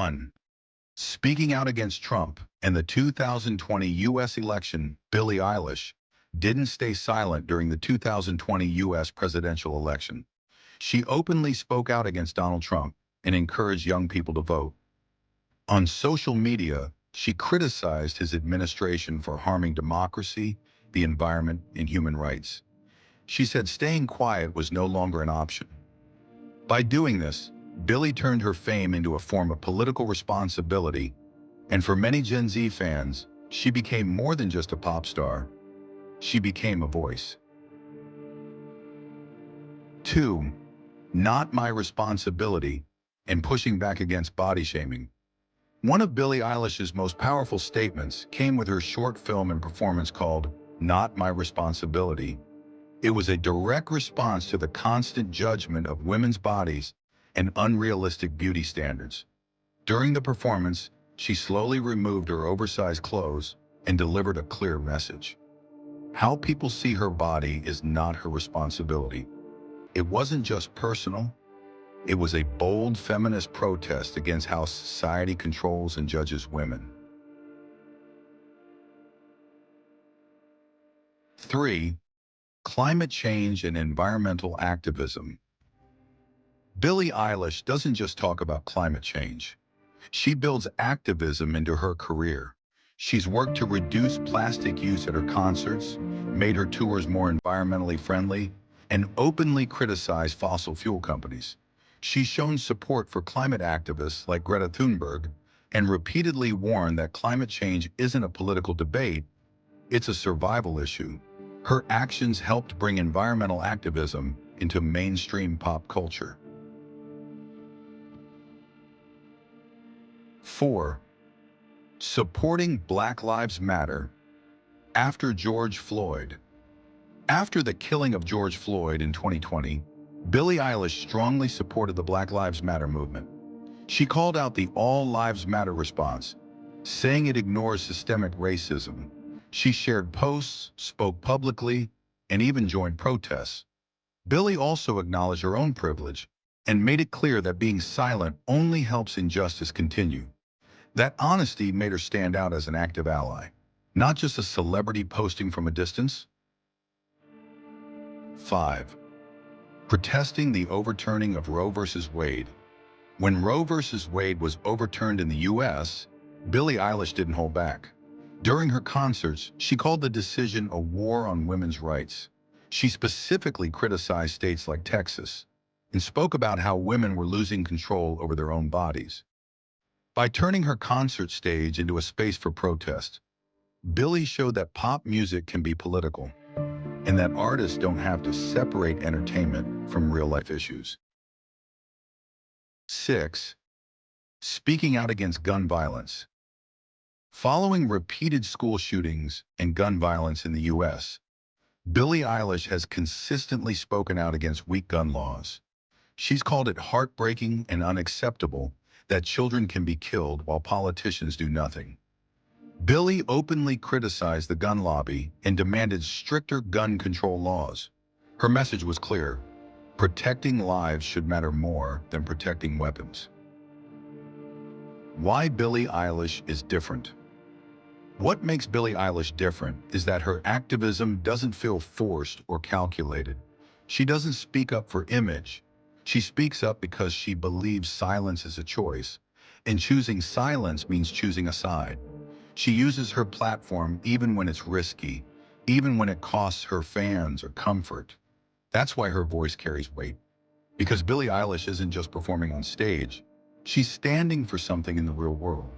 1. Speaking out against Trump and the 2020 U.S. election, Billie Eilish didn't stay silent during the 2020 U.S. presidential election. She openly spoke out against Donald Trump and encouraged young people to vote. On social media, she criticized his administration for harming democracy, the environment, and human rights. She said staying quiet was no longer an option. By doing this, Billie turned her fame into a form of political responsibility, and for many Gen Z fans, she became more than just a pop star. She became a voice. 2. Not my responsibility, and pushing back against body shaming. One of Billie Eilish's most powerful statements came with her short film and performance called Not My Responsibility. It was a direct response to the constant judgment of women's bodies and unrealistic beauty standards. During the performance, she slowly removed her oversized clothes and delivered a clear message. How people see her body is not her responsibility. It wasn't just personal. It was a bold feminist protest against how society controls and judges women. 3. Climate change and environmental activism. Billie Eilish doesn't just talk about climate change. She builds activism into her career. She's worked to reduce plastic use at her concerts, made her tours more environmentally friendly, and openly criticized fossil fuel companies. She's shown support for climate activists like Greta Thunberg and repeatedly warned that climate change isn't a political debate, it's a survival issue. Her actions helped bring environmental activism into mainstream pop culture. 4. Supporting Black Lives Matter after George Floyd. After the killing of George Floyd in 2020, Billie Eilish strongly supported the Black Lives Matter movement. She called out the All Lives Matter response, saying it ignores systemic racism. She shared posts, spoke publicly, and even joined protests. Billie also acknowledged her own privilege and made it clear that being silent only helps injustice continue. That honesty made her stand out as an active ally, not just a celebrity posting from a distance. 5. Protesting the overturning of Roe v. Wade. When Roe v. Wade was overturned in the U.S., Billie Eilish didn't hold back. During her concerts, she called the decision a war on women's rights. She specifically criticized states like Texas and spoke about how women were losing control over their own bodies. By turning her concert stage into a space for protest, Billie showed that pop music can be political and that artists don't have to separate entertainment from real-life issues. 6. Speaking out against gun violence. Following repeated school shootings and gun violence in the U.S., Billie Eilish has consistently spoken out against weak gun laws. She's called it heartbreaking and unacceptable that children can be killed while politicians do nothing. Billie openly criticized the gun lobby and demanded stricter gun control laws. Her message was clear: protecting lives should matter more than protecting weapons. Why Billie Eilish is different. What makes Billie Eilish different is that her activism doesn't feel forced or calculated. She doesn't speak up for image. She speaks up because she believes silence is a choice, and choosing silence means choosing a side. She uses her platform even when it's risky, even when it costs her fans or comfort. That's why her voice carries weight. Because Billie Eilish isn't just performing on stage, she's standing for something in the real world.